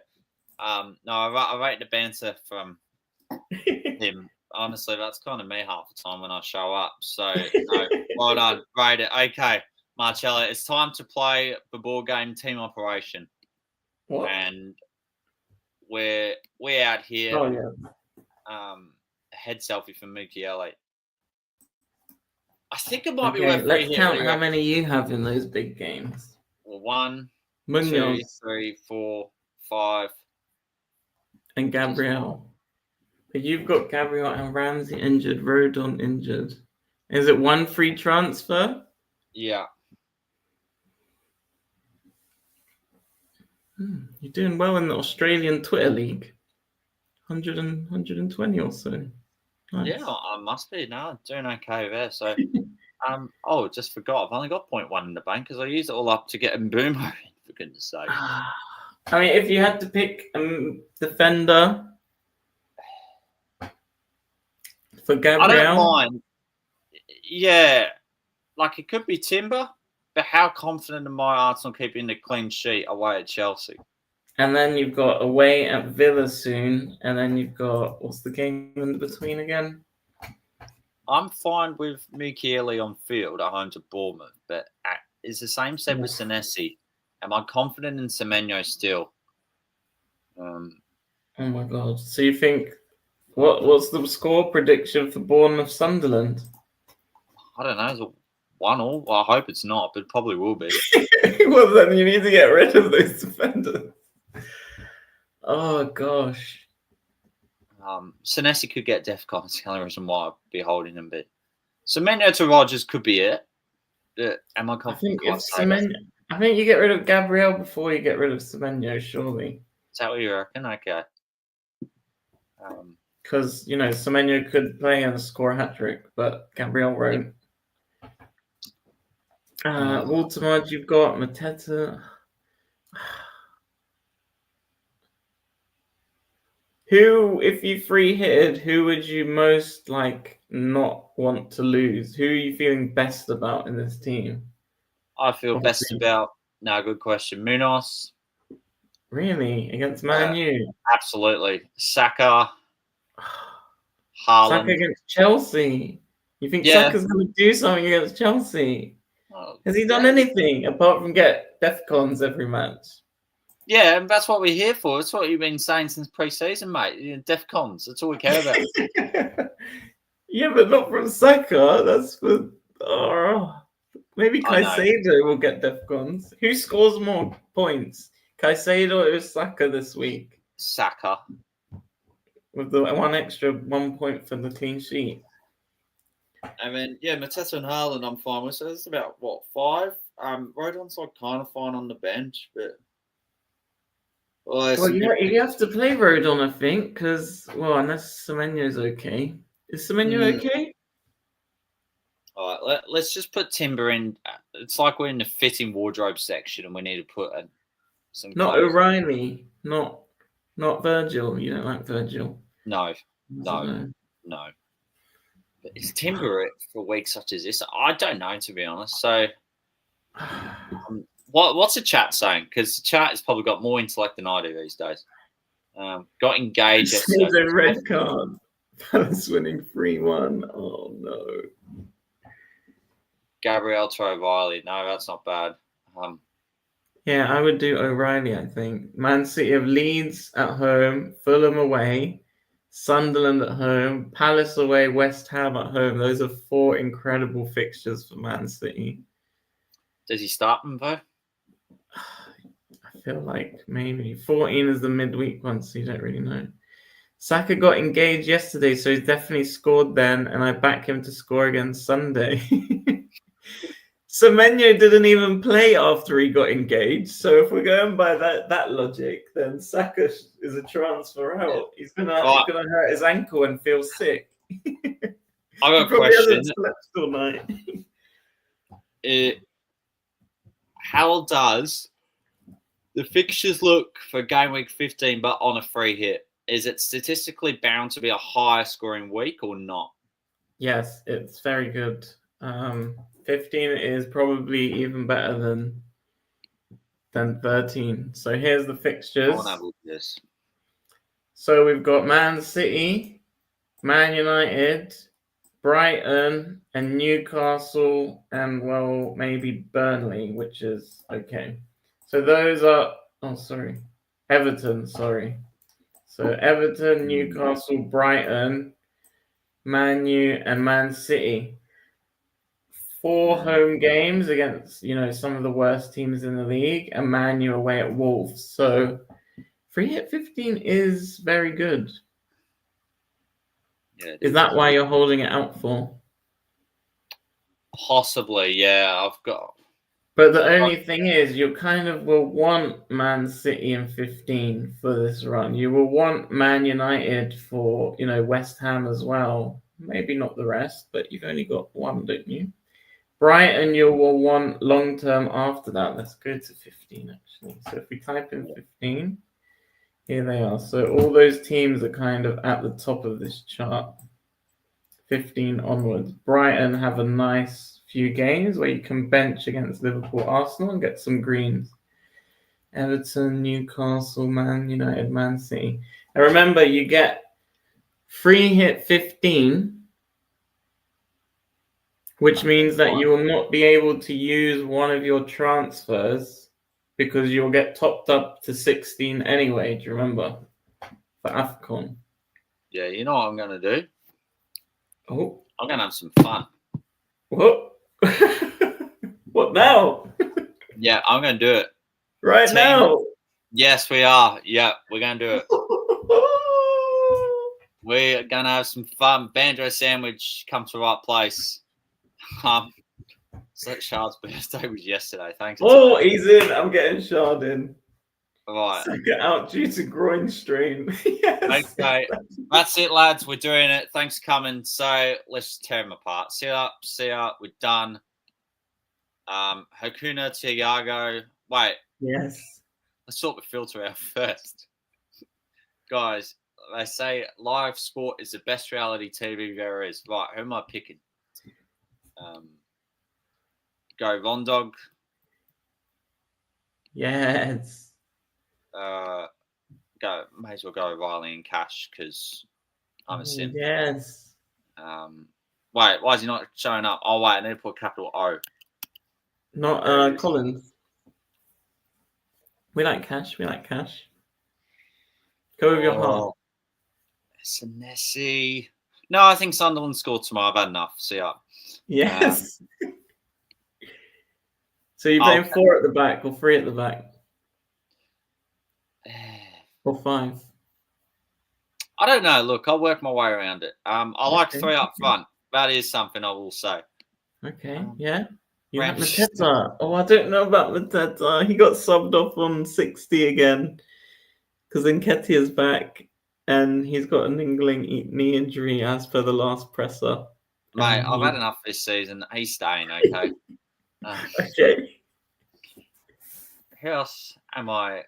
No, I rate the banter from him. Honestly, that's kind of me half the time when I show up. So, no, well done. Rate it. Okay, Marcello, it's time to play the board game Team Operation. What? And we're out here. Oh, yeah. Head selfie from Mukiele. I think it might be worth let's count how many you have in those big games. Well, 1, Munoz. 2, 3, 4, 5. And Gabriel. But you've got Gabriel and Ramsey injured, Rodon injured. Is it 1 free transfer? Yeah. You're doing well in the Australian Twitter League. 120 or so. Nice. Yeah, I must be. No, doing okay there. So, just forgot. I've only got 0.1 in the bank because I used it all up to get a boomer in, for goodness sake. I mean, if you had to pick a defender for Gabriel, I don't mind. Yeah, like it could be Timber, but how confident am I Arsenal keeping the clean sheet away at Chelsea? And then you've got away at Villa soon, and then you've got what's the game in between again? I'm fine with Mukiele on field at home to Bournemouth, but is the same said with Senesi. Am I confident in Semenyo still? Oh my god! So you think what's the score prediction for Bournemouth Sunderland? I don't know. Is it 1-1? Well, I hope it's not, but it probably will be. Well, then you need to get rid of those defenders. Oh gosh. Senesi could get DEFCON. That's the only reason why I'd be holding him. But Semenyo to Rodgers could be it. Am I confident? I think you get rid of Gabriel before you get rid of Semenyo, surely. Is that what you reckon? Okay. Because, Semenyo could play and score a hat-trick, but Gabriel won't. Waltermud, you've got Mateta. Who, if you free hitted, who would you most not want to lose? Who are you feeling best about in this team? I feel best about. No, good question. Munoz. Really? Against Man U? Absolutely. Saka. Haaland. Saka against Chelsea. You think Saka's going to do something against Chelsea? Has he done anything apart from get DEFCONs every match? Yeah, and that's what we're here for. That's what you've been saying since pre-season, mate. DEFCONs. That's all we care about. Yeah, but not from Saka. That's for... maybe Caicedo will get DEFCONs. Who scores more points? Caicedo or Saka this week? Saka. With the 1 point for the clean sheet. And then, Mateta and Haaland I'm fine with. So that's about, 5? Rodon's kind of fine on the bench, but... you have to play Rodon, I think, because, unless Semenyo's okay. Is Semenyo okay? All right, let's just put Timber in. It's like we're in the fitting wardrobe section and we need to put some... Not O'Reilly, not Virgil. You don't like Virgil? No. But is Timber it for a week such as this? I don't know, to be honest. So, what's the chat saying? Because the chat has probably got more intellect than I do these days. Got engaged. It's a red card. Palace winning 3-1. Oh, no. Gabriel to O'Reilly. No, that's not bad. Yeah, I would do O'Reilly, I think. Man City have Leeds at home, Fulham away, Sunderland at home, Palace away, West Ham at home. Those are 4 incredible fixtures for Man City. Does he start them, though? I feel like maybe. 14 is the midweek one, so you don't really know. Saka got engaged yesterday, so he's definitely scored then, and I back him to score again Sunday. Semenyo didn't even play after he got engaged, so if we're going by that logic, then Saka is a transfer out. He's gonna hurt his ankle and feel sick. I got a question. Slept all night. How does the fixtures look for game week 15, but on a free hit? Is it statistically bound to be a higher scoring week or not? Yes, it's very good. 15 is probably even better than 13. So here's the fixtures. I want to have a look at this. So we've got Man City, Man United, Brighton, and Newcastle, and maybe Burnley, which is okay. So those are Everton, sorry. So Everton, Newcastle, Brighton, Man U, and Man City. 4 home games against, some of the worst teams in the league, and Man U away at Wolves. So free hit 15 is very good. Yeah, is that why you're holding it out for? Possibly, yeah. But the only thing is, you kind of will want Man City in 15 for this run. You will want Man United for, West Ham as well. Maybe not the rest, but you've only got one, don't you? Brighton, you will want long term after that. Let's go to 15, actually. So if we type in 15, here they are. So all those teams are kind of at the top of this chart. 15 onwards. Brighton have a nice few games where you can bench against Liverpool, Arsenal, and get some greens. Everton, Newcastle, Man United, Man City. And remember, you get free hit 15, which means that you will not be able to use one of your transfers because you'll get topped up to 16 anyway. Do you remember? For AFCON. Yeah, you know what I'm going to do? Oh. I'm going to have some fun. What? What now? Yeah, I'm going to do it. Right now? Yes, we are. Yeah, we're going to do it. We're going to have some fun. Banjo sandwich, come to the right place. So Shard's birthday was yesterday. Thanks. Oh, he's in. I'm getting Shard in. All right. Get out due to groin strain. Yes. Okay. That's it, lads. We're doing it. Thanks for coming. So let's tear them apart. See ya. We're done. Hakuna Tiago. Wait. Yes. Let's sort the filter out first. Guys, they say live sport is the best reality TV there is. Right, who am I picking? Go Rondog. Yes. May as well go Riley and Cash because I'm a sin. Yes. Wait, why is he not showing up? Oh wait, I need to put capital O. Not Collins. We like Cash. Go with your heart. Senesi. No, I think Sunderland scored tomorrow. I've had enough. See ya. Yes. So you're playing 4 at the back or 3 at the back? Or 5? I don't know. Look, I'll work my way around it. I like 3 up front. That is something I will say. Okay, yeah. You have Mateta. Oh, I don't know about Mateta. He got subbed off on 60 again because Nketiah's back and he's got an niggling knee injury as per the last presser. Mate, I've had enough this season. He's staying, okay? Okay. Who else am I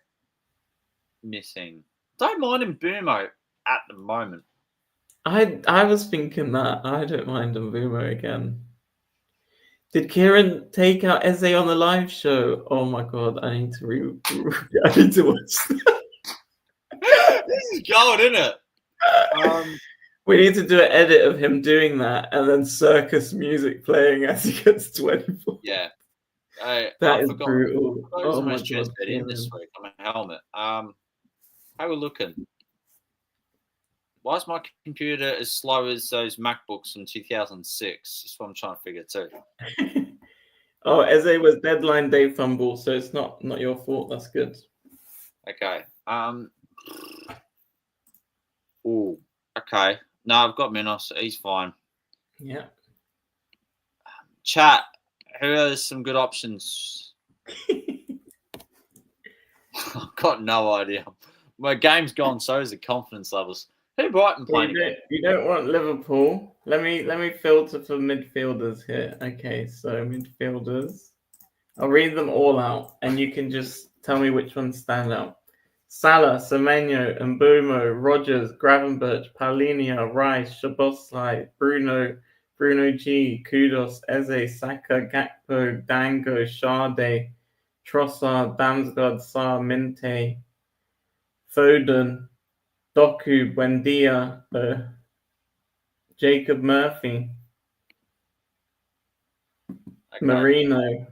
missing? Don't mind Mbumo at the moment. I was thinking that. I don't mind Mbumo again. Did Kieran take out Eze on the live show? Oh my god, I need to I need to watch that. This is gold, isn't it? We need to do an edit of him doing that and then circus music playing as he gets 24. Yeah. That is brutal. Oh my god. In this week on my helmet. How are we looking? Why is my computer as slow as those MacBooks from 2006? That's what I'm trying to figure too. Oh, Eze was deadline day fumble, so it's not your fault. That's good. Okay. Oh, okay. No, I've got Minos. He's fine. Yeah. Chat. Who has some good options? I've got no idea. My game's gone. So is the confidence levels. Who Brighton playing? You don't want Liverpool. Let me filter for midfielders here. Okay, so midfielders. I'll read them all out, and you can just tell me which ones stand out. Salah, Semenyo, Mbumo, Rogers, Gravenberch, Paulinho, Rice, Szoboszlai, Bruno G, Kudos, Eze, Saka, Gakpo, Dango, Sade, Trossard, Damsgaard, Sarr, Minte, Foden, Doku, Buendia, Jacob Murphy, okay. Marino.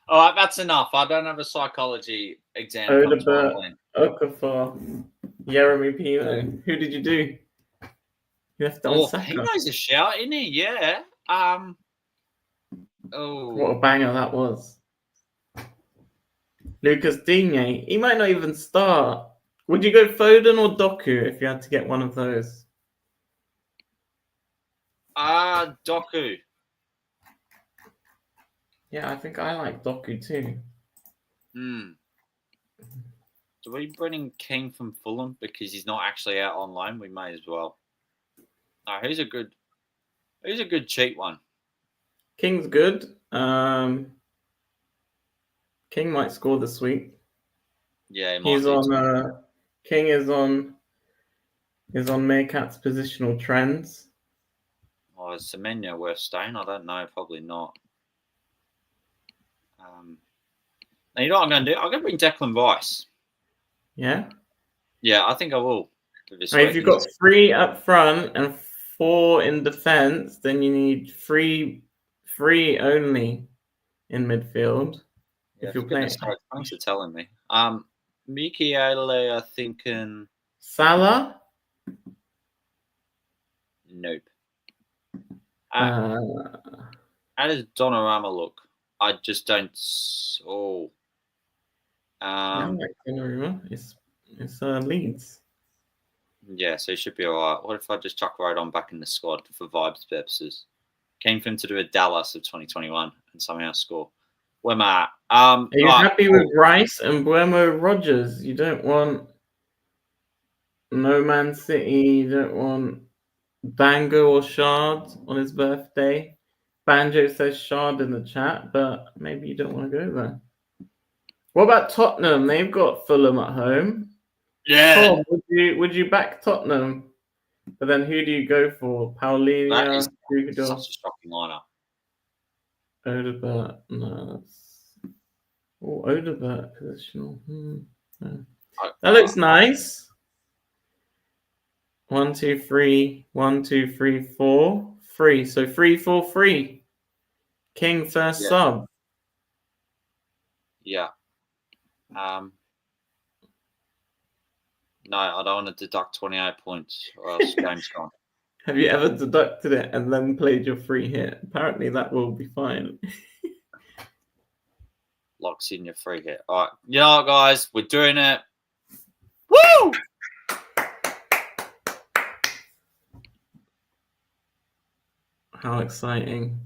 All right, that's enough. I don't have a psychology exam. Odebert, Okafor, Jeremy Pino. Who did you do? You left on Saka. He knows a shout, isn't he? Yeah. What a banger that was. Lucas Digne. He might not even start. Would you go Foden or Doku if you had to get one of those? Doku. Yeah, I think I like Doku too. Do we bring in King from Fulham because he's not actually out on loan? We may as well. No, he's a good cheap one. King's good. King might score this week. Yeah, he's on. King is on Meerkat's positional trends. Oh, is Semenyo worth staying? I don't know. Probably not. Now, you know what I'm going to do? I'm going to bring Declan Rice. Yeah? Yeah, I think I will. If you've got 3 up front and 4 in defence, then you need 3 only in midfield. Yeah, if you're playing. Thanks for telling me. Michele, I think. Salah? Nope. How does Donnarumma look? I just don't. Oh. Donnarumma. It's Leeds. Yeah, so he should be all right. What if I just chuck right on back in the squad for vibes purposes? Came for him to do a Dallas of 2021 and somehow score. Where am I at? Are you happy with Rice and Buemo Rogers? You don't want No Man City. You don't want Bango or Shard on his birthday. Banjo says Shard in the chat, but maybe you don't want to go there. What about Tottenham? They've got Fulham at home. Yeah. Tom, would you back Tottenham? But then who do you go for? Paulinho? That is such a shocking lineup. Odebert. No. Odebert positional. No. That looks nice. 1, 2, 3. 1, 2, 3, 4. 3. So 3, 4, 3. King first sub. Yeah. No, I don't want to deduct 28 points or else game's gone. Have you ever deducted it and then played your free hit? Apparently that will be fine. Locks in your free hit. All right. You know what, guys? We're doing it. Woo! How exciting.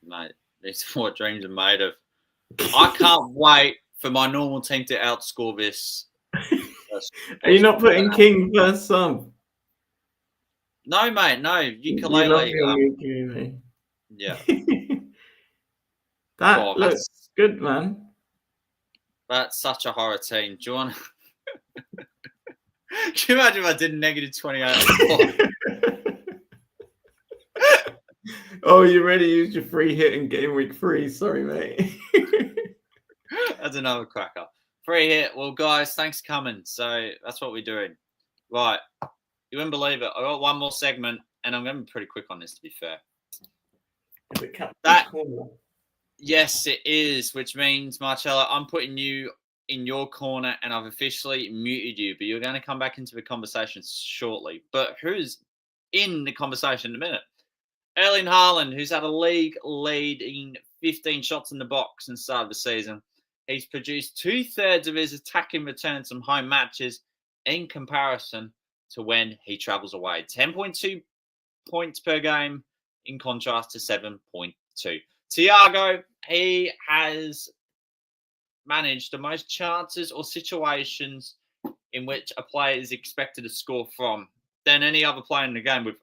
Mate, it's what dreams are made of. I can't wait for my normal team to outscore this. Are you not putting King first sub? No, mate. No. Ukulele. Yeah. That looks good, man. That's such a horror team. Do you want? Can you imagine if I did negative 28? Oh, you already used your free hit in game week 3. Sorry, mate. That's another cracker. Free hit. Well, guys, thanks for coming. So that's what we're doing. Right. You wouldn't believe it. I got one more segment, and I'm going to be pretty quick on this, to be fair. Is it corner? Yes, it is, which means, Marcello, I'm putting you in your corner, and I've officially muted you, but you're going to come back into the conversation shortly. But who's in the conversation in a minute? Erling Haaland, who's had a league-leading 15 shots in the box since the start of the season. He's produced 2/3 of his attacking returns from home matches in comparison to when he travels away. 10.2 points per game in contrast to 7.2. Thiago, he has managed the most chances or situations in which a player is expected to score from than any other player in the game with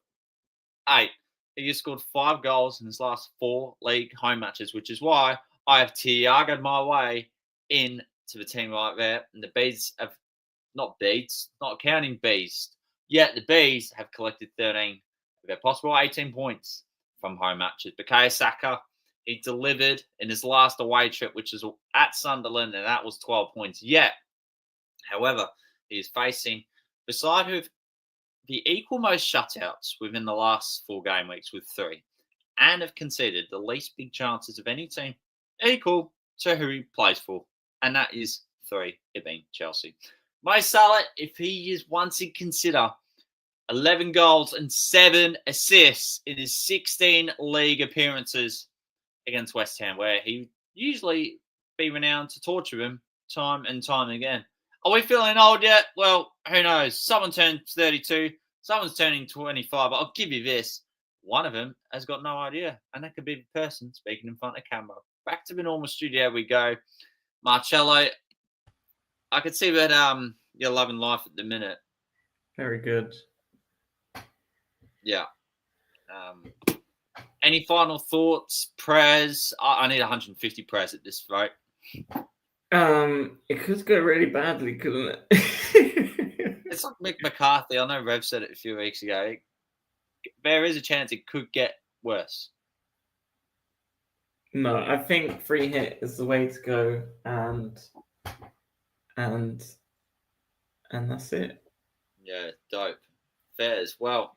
8. He has scored 5 goals in his last 4 league home matches, which is why I have Thiago'd my way into the team right there. And the Bees have, not counting Bees, yet the Bees have collected 13 of their possible 18 points from home matches. Bukayo Saka, he delivered in his last away trip, which is at Sunderland, and that was 12 points. Yet, however, he is facing, beside who the equal most shutouts within the last 4 game weeks with 3, and have conceded the least big chances of any team equal to who he plays for, and that is 3, it being Chelsea. Mo Salah, if he is once in consider 11 goals and 7 assists in his 16 league appearances against West Ham, where he usually be renowned to torture him time and time again. Are we feeling old yet? Well, who knows? Someone turned 32, someone's turning 25, but I'll give you this. One of them has got no idea, and that could be the person speaking in front of camera back to the normal studio we go. Marcello, I could see that you're loving life at the minute. Very good. Yeah. Any final thoughts? Prayers? I need 150 prayers at this rate. It could go really badly, couldn't it? It's like Mick McCarthy. I know Rev said it a few weeks ago. There is a chance it could get worse. No, I think free hit is the way to go, and that's it. Yeah, dope. Fairs. Well,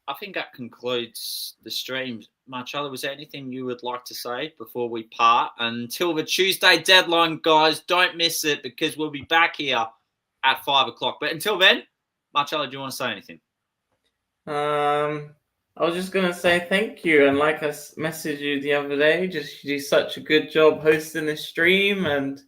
I think that concludes the stream. Marcello, was there anything you would like to say before we part? Until the Tuesday deadline, guys, don't miss it because we'll be back here at 5 o'clock. But until then, Marcello, do you want to say anything? I was just gonna say thank you, and like I messaged you the other day, just you do such a good job hosting this stream, and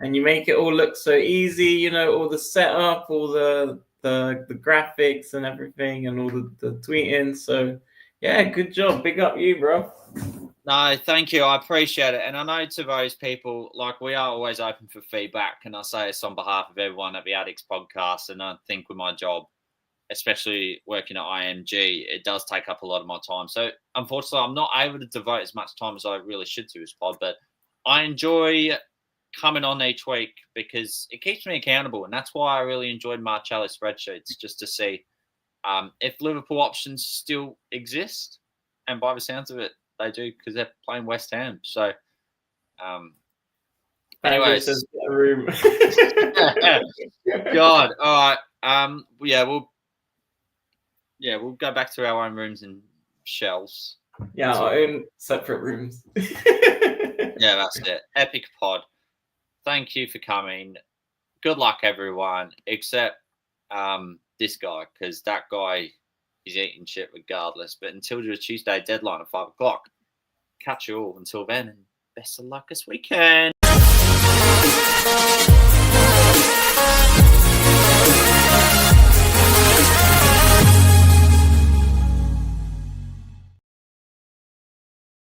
you make it all look so easy. You know, all the setup, all the graphics and everything, and all the tweeting. So yeah, good job. Big up you, bro. No, thank you. I appreciate it. And I know to those people, like, we are always open for feedback. And I say this on behalf of everyone at the Addicts Podcast. And I think with my job, especially working at IMG, it does take up a lot of my time. So unfortunately, I'm not able to devote as much time as I really should to this pod. But I enjoy coming on each week because it keeps me accountable. And that's why I really enjoyed Marcello spreadsheets, just to see if Liverpool options still exist. And by the sounds of it, they do, because they're playing West Ham. So, anyways, room. God, all right. We'll go back to our own rooms and shells. Yeah, our own separate rooms. Yeah, that's it. Epic pod. Thank you for coming. Good luck, everyone, except this guy, because that guy is eating shit regardless. But until the Tuesday deadline at 5 o'clock, catch you all. Until then, and best of luck this weekend.